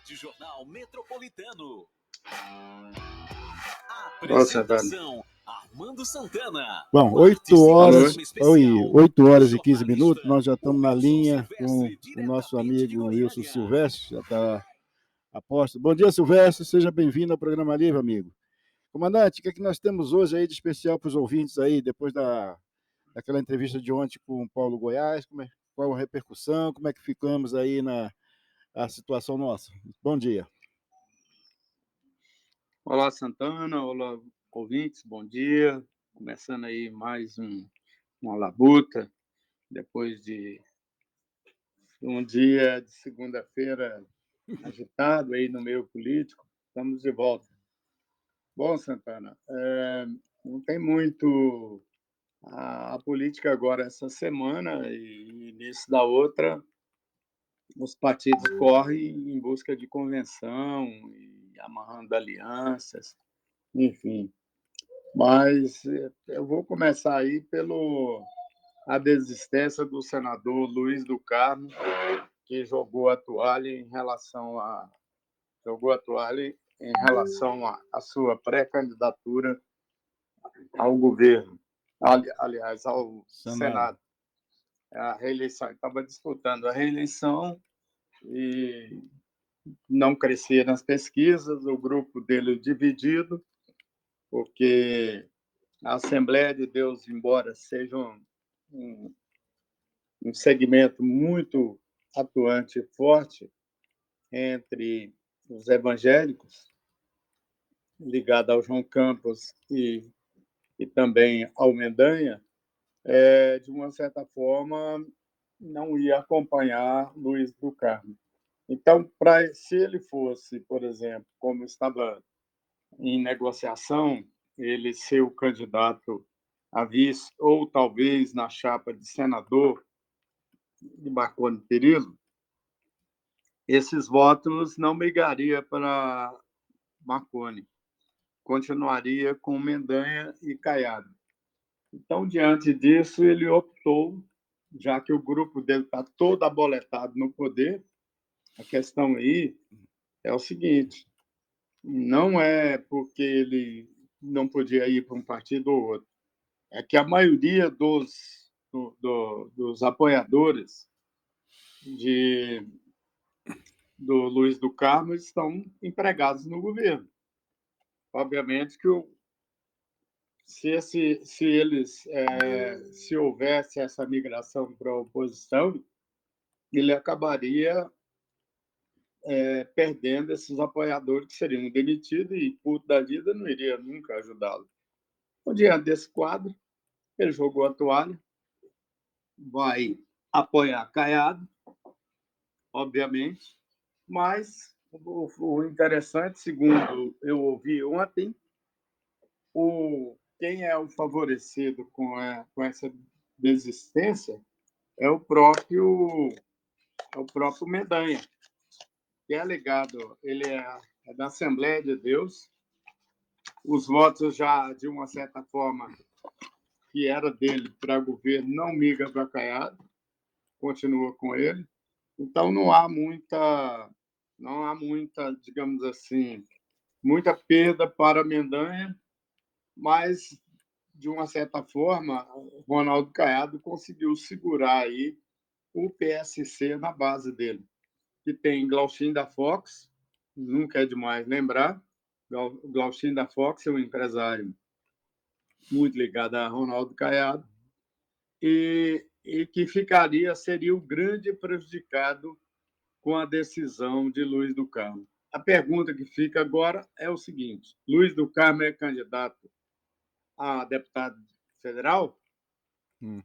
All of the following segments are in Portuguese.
Rádio Jornal Metropolitano. Nossa, Apresentação, Armando Santana. Bom, 8 horas e 15 minutos, nós já estamos na linha com o nosso amigo Wilson Silvestre, já está a posto. Bom dia, Silvestre, seja bem-vindo ao Programa Livre, amigo. Comandante, o que é que nós temos hoje aí de especial para os ouvintes aí, depois daquela entrevista de ontem com o Paulo Goiás, qual a repercussão, como é que ficamos aí na situação nossa? Bom dia. Olá, Santana, olá, ouvintes, bom dia. Começando aí mais uma labuta, depois de um dia de segunda-feira agitado aí no meio político, estamos de volta. Bom, Santana, não tem muito a política agora essa semana e início da outra, os partidos correm em busca de convenção e amarrando alianças, enfim. Mas eu vou começar aí a desistência do senador Luiz do Carmo, que jogou a toalha em relação à sua pré-candidatura ao governo, aliás, ao Senado. A reeleição, estava disputando a reeleição e não crescia nas pesquisas, o grupo dele dividido, porque a Assembleia de Deus, embora seja um segmento muito atuante e forte entre os evangélicos, ligado ao João Campos e também ao Mendanha, de uma certa forma, não ia acompanhar Luiz do Carmo. Então, se ele fosse, por exemplo, como estava em negociação, ele ser o candidato a vice, ou talvez na chapa de senador de Marconi Perillo, esses votos não migrariam para Marconi, continuaria com Mendanha e Caiado. Então, diante disso, ele optou, já que o grupo dele está todo aboletado no poder, a questão aí é o seguinte: não é porque ele não podia ir para um partido ou outro, é que a maioria dos apoiadores do Luiz do Carmo estão empregados no governo. Obviamente que se houvesse essa migração para a oposição, ele acabaria perdendo esses apoiadores que seriam demitidos e, puto da vida, não iria nunca ajudá-lo. Diante desse quadro, ele jogou a toalha, vai apoiar Caiado, obviamente, mas o interessante, segundo eu ouvi ontem, quem é o favorecido com essa desistência é o próprio Mendanha, que é ligado, ele é da Assembleia de Deus, os votos já, de uma certa forma, que era dele para governo, não migra para Caiado, continua com ele. Então, não há muita, digamos assim, muita perda para Mendanha, mas, de uma certa forma, Ronaldo Caiado conseguiu segurar aí o PSC na base dele, que tem Glauchin da Fox, nunca é demais lembrar, Glauchin da Fox é um empresário muito ligado a Ronaldo Caiado, e que seria o grande prejudicado com a decisão de Luiz do Carmo. A pergunta que fica agora é o seguinte: Luiz do Carmo é candidato a deputado federal?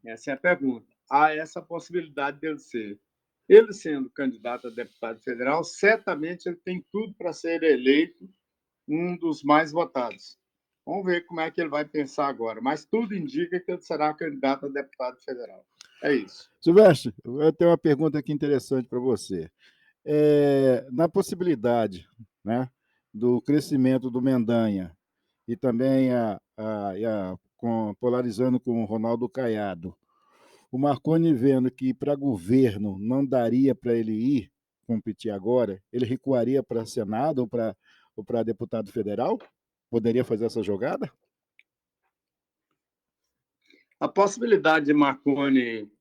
Essa é a pergunta. Há essa possibilidade dele ser. Ele sendo candidato a deputado federal, certamente ele tem tudo para ser eleito um dos mais votados. Vamos ver como é que ele vai pensar agora. Mas tudo indica que ele será candidato a deputado federal. É isso. Silvestre, eu tenho uma pergunta aqui interessante para você. Na possibilidade, né, do crescimento do Mendanha e também polarizando com o Ronaldo Caiado, o Marconi vendo que para governo não daria para ele ir, competir agora, ele recuaria para Senado ou para deputado federal? Poderia fazer essa jogada? A possibilidade de Marconi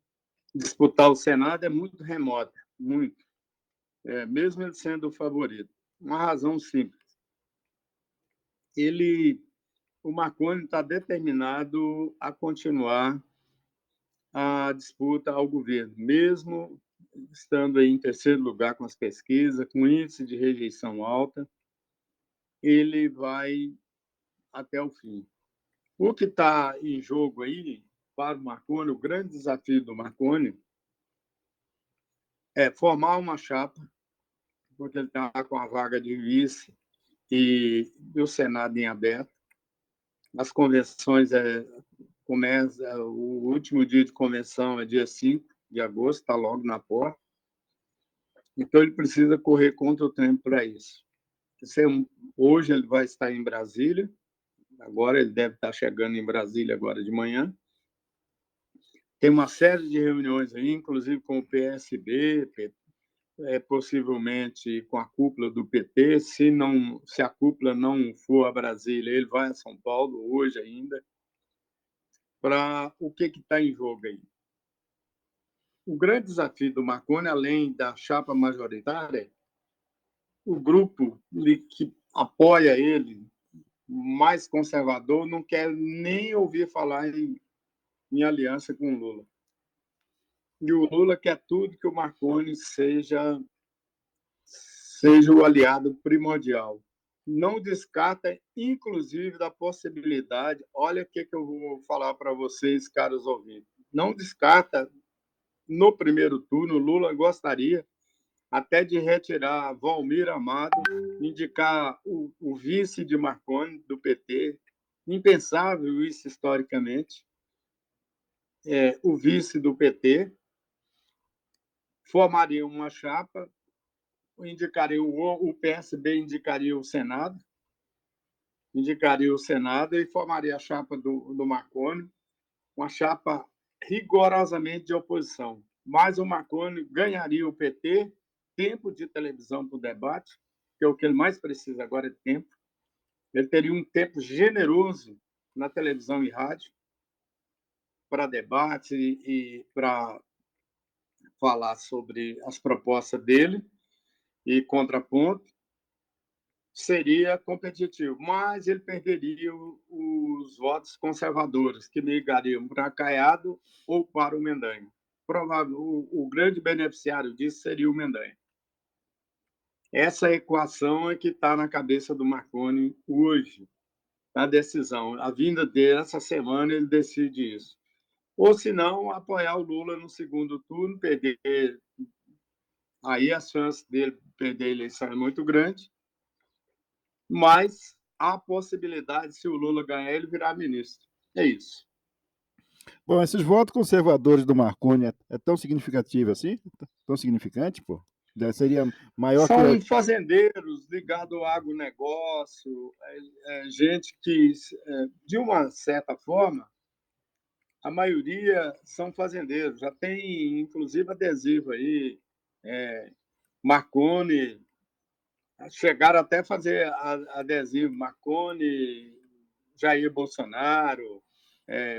disputar o Senado é muito remota, muito. Mesmo ele sendo o favorito. Uma razão simples. O Marconi está determinado a continuar a disputa ao governo, mesmo estando aí em terceiro lugar com as pesquisas, com índice de rejeição alta, ele vai até o fim. O que está em jogo aí para o Marconi, o grande desafio do Marconi é formar uma chapa, porque ele está com a vaga de vice e o Senado em aberto. As convenções o último dia de convenção é dia 5 de agosto, está logo na porta. Então, ele precisa correr contra o tempo para isso. Hoje ele vai estar em Brasília, agora ele deve estar chegando em Brasília agora de manhã. Tem uma série de reuniões aí, inclusive com o PSB, possivelmente com a cúpula do PT. Se a cúpula não for a Brasília, ele vai a São Paulo hoje ainda. Para o que está em jogo aí? O grande desafio do Marconi, além da chapa majoritária, o grupo que apoia ele, mais conservador, não quer nem ouvir falar em aliança com o Lula. E o Lula quer tudo que o Marconi seja o aliado primordial. Não descarta, inclusive, da possibilidade, olha o que eu vou falar para vocês, caros ouvintes, não descarta, no primeiro turno, Lula gostaria até de retirar Valmir Amado, indicar o vice de Marconi, do PT, impensável isso historicamente, o vice do PT, formaria uma chapa, o PSB indicaria o Senado e formaria a chapa do Marconi, uma chapa rigorosamente de oposição. Mas o Marconi ganharia o PT, tempo de televisão para o debate, que é o que ele mais precisa agora, é tempo. Ele teria um tempo generoso na televisão e rádio para debate e para falar sobre as propostas dele e contraponto. Seria competitivo, mas ele perderia os votos conservadores, que migariam para Caiado ou para o Mendanha. O grande beneficiário disso seria o Mendanha. Essa equação é que está na cabeça do Marconi hoje, na decisão. A vinda dele, essa semana, ele decide isso. Ou, se não, apoiar o Lula no segundo turno, perder. Aí a chance dele perder a eleição é muito grande, mas há a possibilidade, se o Lula ganhar, ele virar ministro. É isso. Bom, esses votos conservadores do Marconi é tão significativo assim? Tão significante, pô? Seria maior São que... fazendeiros ligados ao agronegócio, gente que, de uma certa forma, a maioria são fazendeiros. Já tem, inclusive, adesivo aí, Marconi, chegaram até a fazer adesivo Marconi, Jair Bolsonaro,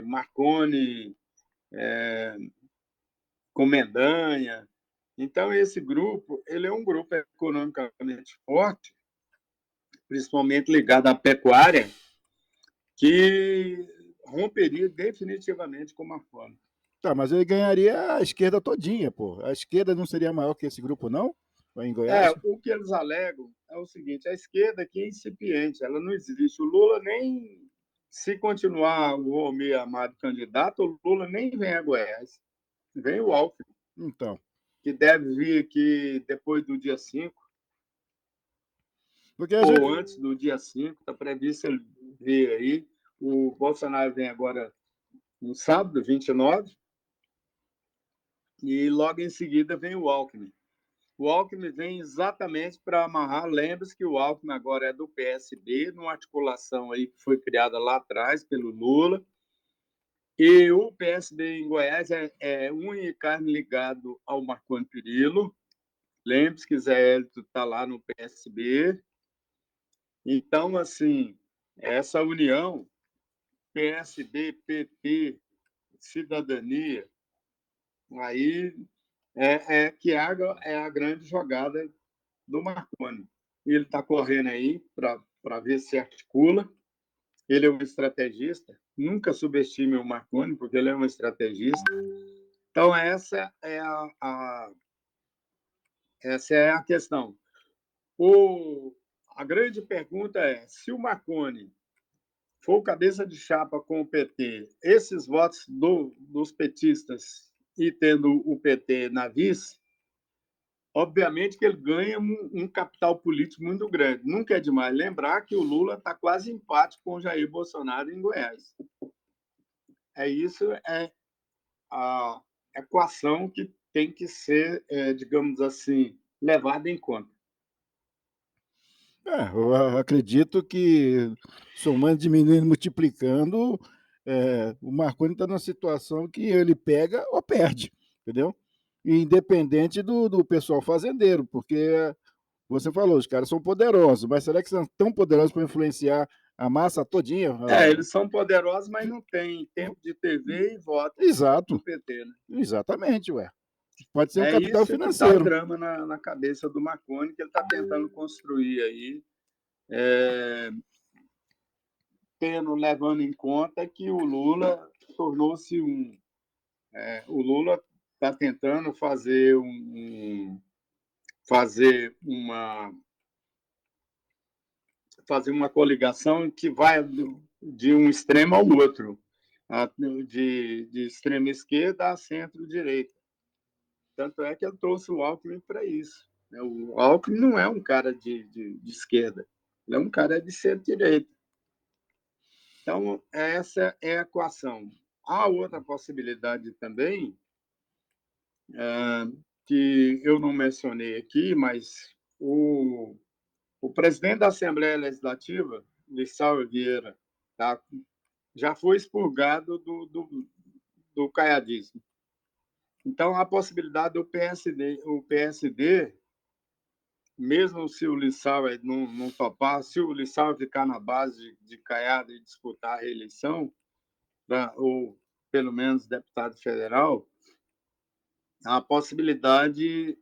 Marconi, com Mendanha. Então, esse grupo, ele é um grupo economicamente forte, principalmente ligado à pecuária, que romperia definitivamente com uma fome. Tá, mas ele ganharia a esquerda todinha, pô. A esquerda não seria maior que esse grupo, não? Em Goiás? O que eles alegam é o seguinte: a esquerda aqui é incipiente, ela não existe. O Lula nem, se continuar o Valmir Amado candidato, o Lula nem vem a Goiás. Vem o Alckmin. Então. Que deve vir aqui depois do dia 5, gente... antes do dia 5, está previsto ele vir aí. O Bolsonaro vem agora no sábado, 29, e logo em seguida vem o Alckmin. O Alckmin vem exatamente para amarrar. Lembre-se que o Alckmin agora é do PSB, numa articulação aí que foi criada lá atrás pelo Lula. E o PSB em Goiás é unha e carne ligado ao Marconi Perillo, Lembre-se que Zé Hélito está lá no PSB. Então, assim, essa união PSB, PT, Cidadania, aí que é a grande jogada do Marconi. Ele está correndo aí para ver se articula. Ele é um estrategista. Nunca subestime o Marconi, porque ele é um estrategista. Então, essa é a questão. A grande pergunta é, se o Marconi for cabeça de chapa com o PT, esses votos dos petistas e tendo o PT na vice, obviamente que ele ganha um capital político muito grande. Nunca é demais lembrar que o Lula está quase empate com o Jair Bolsonaro em Goiás. Isso é a equação que tem que ser, digamos assim, levada em conta. Eu acredito que, somando, diminuindo, multiplicando, o Marconi está numa situação que ele pega ou perde, entendeu? Independente do pessoal fazendeiro, porque você falou, os caras são poderosos, mas será que são tão poderosos para influenciar a massa todinha? Eles são poderosos, mas não têm tempo de TV e voto Exato, no PT, né? exatamente, ué. Pode ser um É capital isso que está o financeiro. drama na cabeça do Marconi, que ele está tentando construir aí, levando em conta que o Lula tornou-se o Lula está tentando fazer uma coligação que vai de um extremo ao outro, de extrema esquerda a centro-direita. Tanto é que ele trouxe o Alckmin para isso. O Alckmin não é um cara de esquerda, ele é um cara de centro-direita. Então, essa é a equação. Há outra possibilidade também, que eu não mencionei aqui, mas o presidente da Assembleia Legislativa, Lissau Vieira, tá, já foi expurgado do caiadismo. Então, há a possibilidade do PSD, mesmo se o Lissau não topar, se o Lissau ficar na base de Caiado e disputar a reeleição, ou pelo menos deputado federal, há a possibilidade,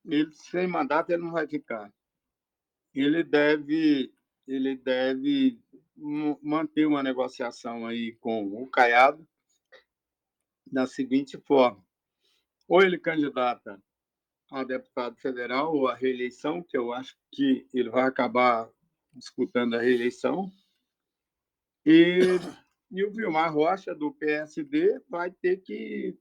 ele sem mandato ele não vai ficar. Ele deve manter uma negociação aí com o Caiado da seguinte forma: ou ele candidata a deputado federal ou a reeleição, que eu acho que ele vai acabar disputando a reeleição, e o Vilmar Rocha, do PSD, vai ter que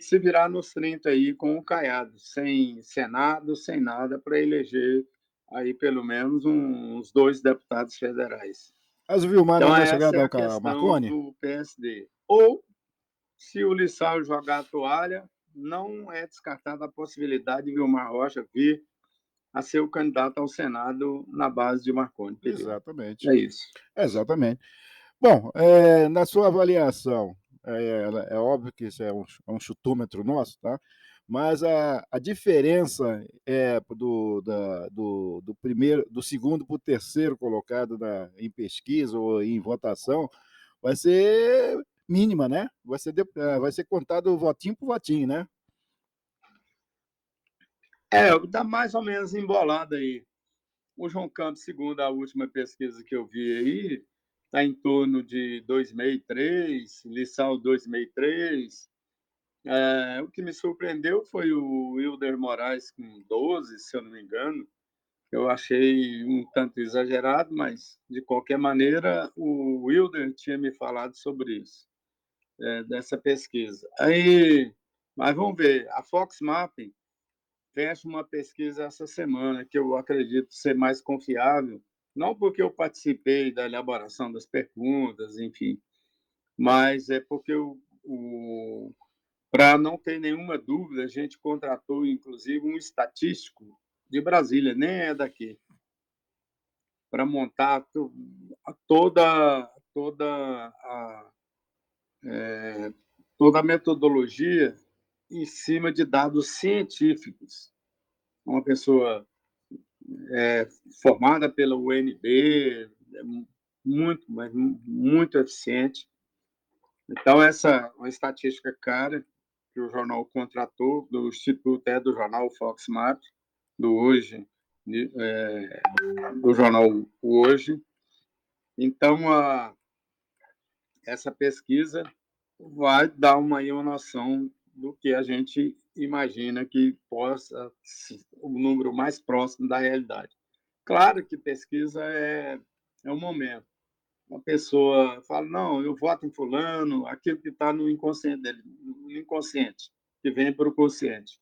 se virar nos 30 aí com o Caiado, sem Senado, sem nada, para eleger aí pelo menos uns 2 deputados federais. Mas o Vilmar não Então, vai chegar a essa é dar a o questão Marconi? do PSD. Ou, se o Lissau jogar a toalha, não é descartada a possibilidade de Vilmar Rocha vir a ser o candidato ao Senado na base de Marconi. Exatamente. É isso. Exatamente. Bom, na sua avaliação, é óbvio que isso é um chutômetro nosso, tá? Mas a diferença do segundo para o terceiro colocado em pesquisa ou em votação vai ser mínima, né? Vai ser contado votinho por votinho, né? Dá mais ou menos embolado aí. O João Campos, segundo a última pesquisa que eu vi aí, está em torno de 2,63, Lissau 2,63. O que me surpreendeu foi o Wilder Moraes com 12, se eu não me engano. Eu achei um tanto exagerado, mas, de qualquer maneira, o Wilder tinha me falado sobre isso, dessa pesquisa. Mas vamos ver, a Fox Mapping fecha uma pesquisa essa semana que eu acredito ser mais confiável, não porque eu participei da elaboração das perguntas, enfim, mas é porque para não ter nenhuma dúvida, a gente contratou, inclusive, um estatístico de Brasília, nem é daqui, para montar toda a metodologia em cima de dados científicos. uma pessoa formada pela UNB, muito, mas muito eficiente. Então, essa é uma estatística cara que o jornal contratou, do Instituto, do jornal Foxmap, do Hoje, do jornal Hoje. Então, essa pesquisa vai dar uma noção do que a gente imagina que possa ser o número mais próximo da realidade. Claro que pesquisa é um momento. Uma pessoa fala, não, eu voto em fulano, aquilo que está no inconsciente dele, no inconsciente, que vem para o consciente.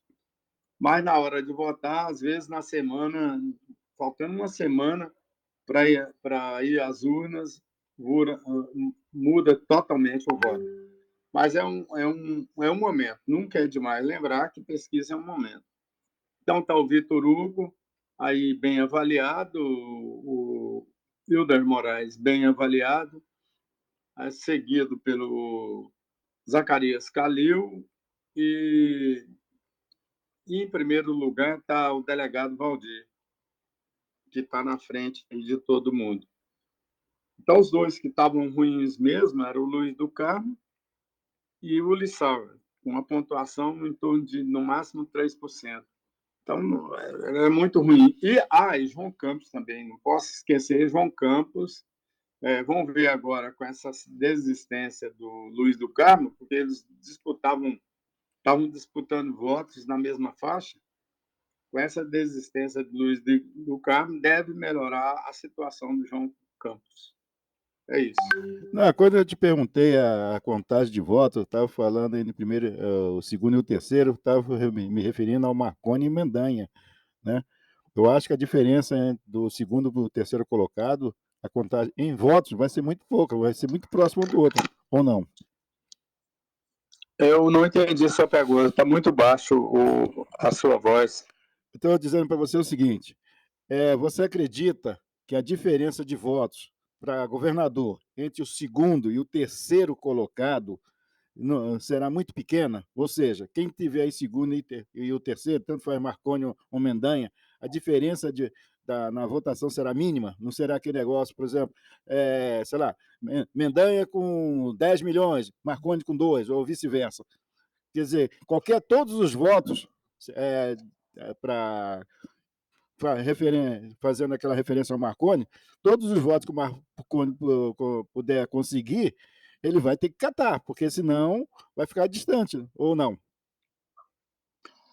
Mas na hora de votar, às vezes na semana, faltando uma semana para ir às urnas, muda totalmente o voto. Mas é um momento. Nunca é demais lembrar que pesquisa é um momento. Então está o Vitor Hugo, aí bem avaliado, o Hilder Moraes bem avaliado, seguido pelo Zacarias Calil e em primeiro lugar está o delegado Valdir, que está na frente de todo mundo. Então, os dois que estavam ruins mesmo eram o Luiz do Carmo e o Lissauer, com uma pontuação em torno de, no máximo, 3%. Então, é muito ruim. E João Campos também, não posso esquecer João Campos. Vamos ver agora com essa desistência do Luiz do Carmo, porque eles estavam disputando votos na mesma faixa. Com essa desistência do Luiz do Carmo, deve melhorar a situação do João Campos. É isso. Não, quando eu te perguntei a contagem de votos, eu estava falando aí no primeiro, o segundo e o terceiro, estava me referindo ao Marconi e Mendanha, né? Eu acho que a diferença do segundo para o terceiro colocado, a contagem em votos vai ser muito pouca, vai ser muito próximo um do outro, ou não? Eu não entendi sua pergunta, está muito baixo a sua voz. Estou dizendo para você o seguinte: você acredita que a diferença de votos para governador entre o segundo e o terceiro colocado será muito pequena? Ou seja, quem tiver em segundo e o terceiro, tanto faz Marconi ou Mendanha, a diferença na votação será mínima? Não será aquele negócio, por exemplo, sei lá, Mendanha com 10 milhões, Marconi com 2, ou vice-versa. Quer dizer, todos os votos para fazendo aquela referência ao Marconi, todos os votos que o Marconi puder conseguir, ele vai ter que catar, porque senão vai ficar distante, ou não?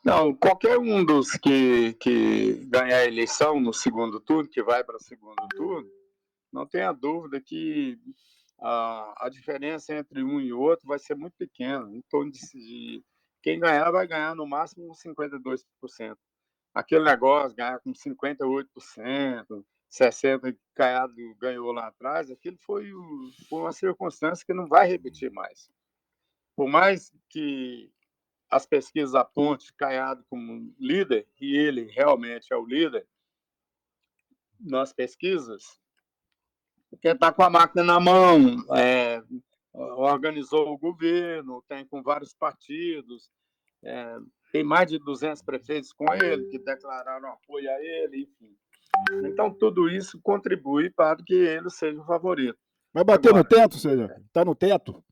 Não, qualquer um dos que ganhar a eleição no segundo turno, que vai para o segundo turno, não tenha dúvida que a diferença entre um e outro vai ser muito pequena. Em torno de quem ganhar vai ganhar no máximo 52%. Aquele negócio, ganhar com 58%, 60% que Caiado ganhou lá atrás, aquilo foi uma circunstância que não vai repetir mais. Por mais que as pesquisas apontem Caiado como líder, e ele realmente é o líder nas pesquisas, porque está com a máquina na mão, organizou o governo, tem com vários partidos, tem mais de 200 prefeitos com ele, que declararam apoio a ele, enfim. Então, tudo isso contribui para que ele seja o favorito. Vai bater no teto, senhor? Está no teto?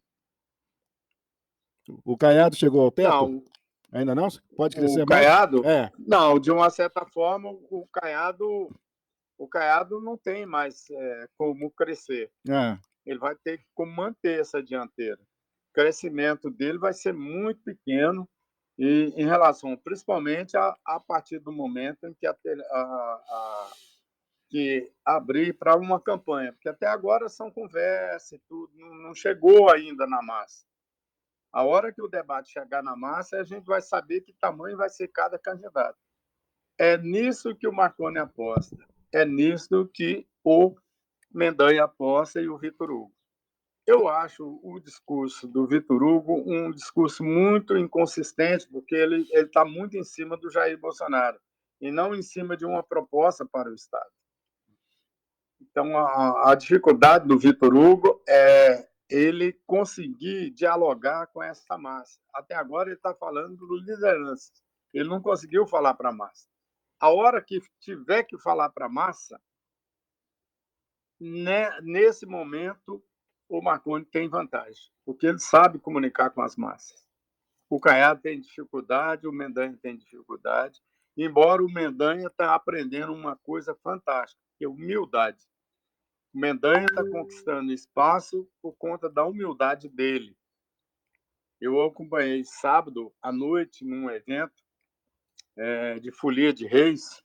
O Caiado chegou ao teto? Não. Ainda não? Pode crescer mais? O Caiado? Não, de uma certa forma, o Caiado não tem mais como crescer. Ele vai ter como manter essa dianteira. O crescimento dele vai ser muito pequeno e em relação, principalmente, a partir do momento em que abrir para uma campanha, porque até agora são conversas e tudo, não chegou ainda na massa. A hora que o debate chegar na massa, a gente vai saber que tamanho vai ser cada candidato. É nisso que o Marconi aposta, é nisso que o Mendanha aposta e o Vitor Hugo. Eu acho o discurso do Vitor Hugo um discurso muito inconsistente, porque ele está muito em cima do Jair Bolsonaro e não em cima de uma proposta para o Estado. Então, a dificuldade do Vitor Hugo é ele conseguir dialogar com essa massa. Até agora ele está falando do liderança. Ele não conseguiu falar para a massa. A hora que tiver que falar para a massa, né, nesse momento, o Marconi tem vantagem, porque ele sabe comunicar com as massas. O Caiado tem dificuldade, o Mendanha tem dificuldade, embora o Mendanha está aprendendo uma coisa fantástica, que é humildade. O Mendanha está conquistando espaço por conta da humildade dele. Eu acompanhei sábado à noite num evento de Folia de Reis,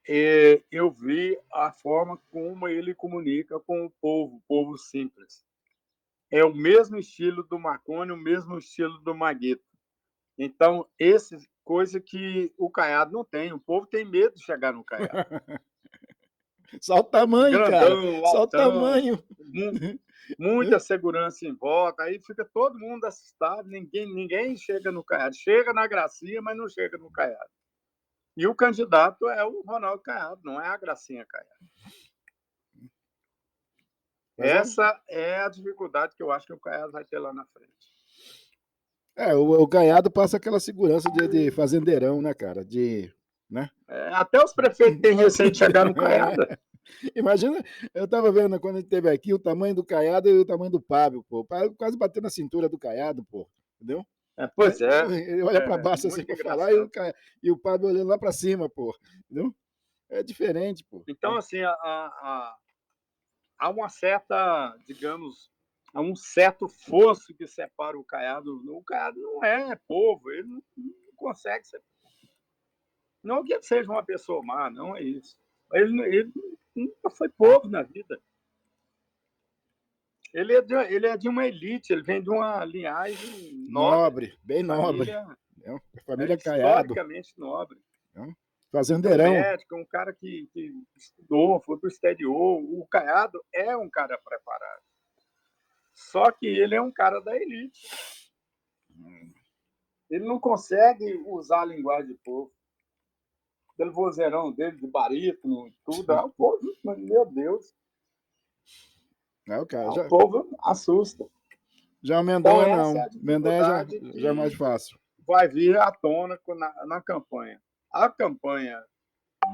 e eu vi a forma como ele comunica com o povo simples. É o mesmo estilo do Marconi, o mesmo estilo do Maguito. Então, essa coisa que o Caiado não tem. O povo tem medo de chegar no Caiado. Só o tamanho, grandão, cara. Só o altão, tamanho. Muita segurança em volta. Aí fica todo mundo assustado. Ninguém chega no Caiado. Chega na Gracinha, mas não chega no Caiado. E o candidato é o Ronaldo Caiado, não é a Gracinha Caiado. Essa é a dificuldade que eu acho que o Caiado vai ter lá na frente. O Caiado passa aquela segurança de fazendeirão, né, cara? Né? Até os prefeitos têm receio de chegar no Caiado. Imagina, eu estava vendo quando a gente esteve aqui o tamanho do Caiado e o tamanho do Pablo, pô. O Pablo quase bateu na cintura do Caiado, pô. Entendeu? Pois é. Ele olha para baixo assim para falar e o Pablo olhando lá para cima, pô. Entendeu? É diferente, pô. Então, assim, há uma certa, digamos, há um certo fosso que separa o Caiado. O Caiado não é povo, ele não consegue ser. Não que ele seja uma pessoa má, não é isso. Ele nunca foi povo na vida. Ele é de uma elite, ele vem de uma linhagem nobre, bem nobre. Família Caiado. Historicamente nobre. Fazendeirão. Um cara que estudou, foi para o exterior. O Caiado é um cara preparado. Só que ele é um cara da elite. Ele não consegue usar a linguagem do povo. Pelo vozeirão dele, de barítono, tudo. O povo, meu Deus. O povo assusta. Já o Mendanha não. Mendanha já é mais fácil. Vai vir à tona na campanha. A campanha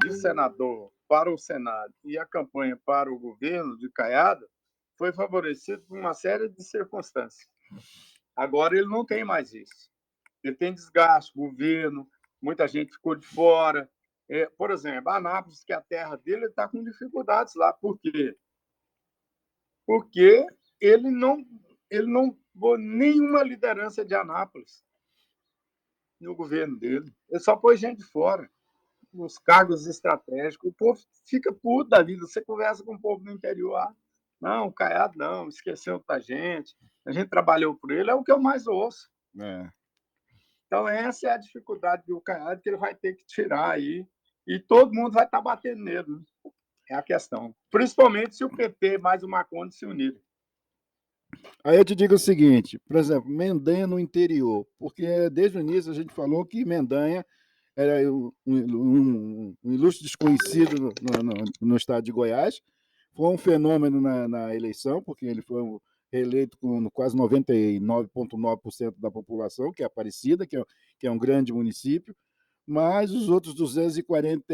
de senador para o Senado e a campanha para o governo de Caiado foi favorecida por uma série de circunstâncias. Agora ele não tem mais isso. Ele tem desgaste, governo, muita gente ficou de fora. Por exemplo, Anápolis, que é a terra dele, está com dificuldades lá. Por quê? Porque ele não pôs nenhuma liderança de Anápolis no governo dele. Ele só pôs gente de fora, nos cargos estratégicos. O povo fica puto da vida. Você conversa com o povo no interior, não, o Caiado não, esqueceu da gente, a gente trabalhou por ele, é o que eu mais ouço. Então, essa é a dificuldade do Caiado, que ele vai ter que tirar aí, e todo mundo vai estar batendo nele. É a questão. Principalmente se o PT mais o Marconi se unirem. Aí eu te digo o seguinte, por exemplo, Mendanha no interior, porque desde o início a gente falou que Mendanha era um ilustre desconhecido no estado de Goiás, foi um fenômeno na eleição, porque ele foi reeleito com quase 99,9% da população, que é Aparecida, que é um grande município, mas os outros 240,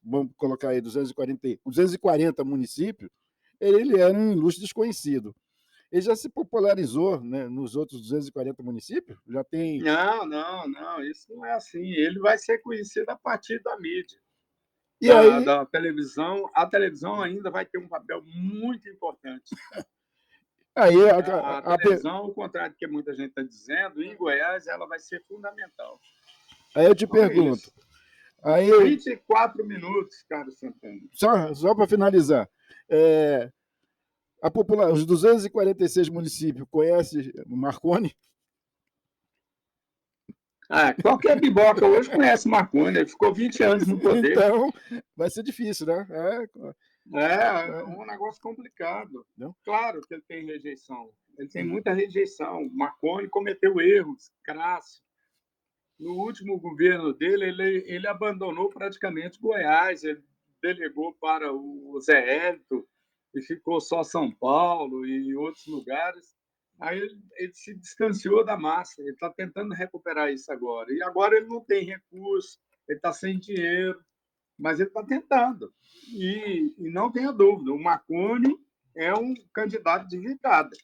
vamos colocar aí, 240 municípios, ele era um ilustre desconhecido. Ele já se popularizou, né, nos outros 240 municípios? Já tem. Não, isso não é assim. Ele vai ser conhecido a partir da mídia. Da televisão. A televisão ainda vai ter um papel muito importante. Aí, a televisão, ao contrário do que muita gente está dizendo, em Goiás ela vai ser fundamental. Aí eu te pergunto. 24 minutos, Carlos Santana. Só para finalizar. Os 246 municípios conhecem Marconi? Qualquer biboca hoje conhece Marconi, ele ficou 20 anos no poder. Então, vai ser difícil, né? É um negócio complicado. Não? Claro que ele tem rejeição. Ele tem muita rejeição. Marconi cometeu erros crassos. No último governo dele, ele abandonou praticamente Goiás, ele delegou para o Zé Hélito e ficou só São Paulo e outros lugares. Aí ele se distanciou da massa, ele está tentando recuperar isso agora. E agora ele não tem recurso, ele está sem dinheiro, mas ele está tentando. E não tenha dúvida, o Marconi é um candidato de virada.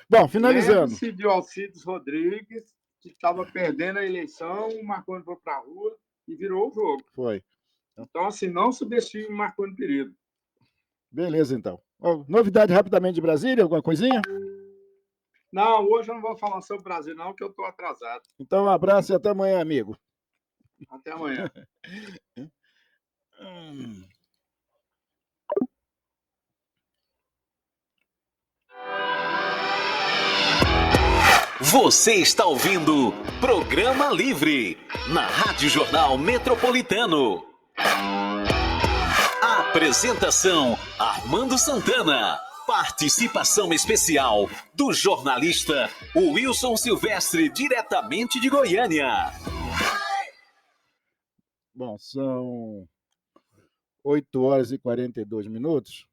Bom, finalizando. Lembre-se de Alcides Rodrigues, que estava perdendo a eleição, o Marconi foi para a rua e virou o jogo. Foi. Então, assim, não subestime o Marconi Perillo. Beleza, então. Novidade rapidamente de Brasília, alguma coisinha? Não, hoje eu não vou falar sobre o Brasil, não, que eu estou atrasado. Então, um abraço e até amanhã, amigo. Até amanhã. Você está ouvindo Programa Livre, na Rádio Jornal Metropolitano. Apresentação, Armando Santana. Participação especial do jornalista Wilson Silvestre, diretamente de Goiânia. Bom, são 8 horas e 42 minutos.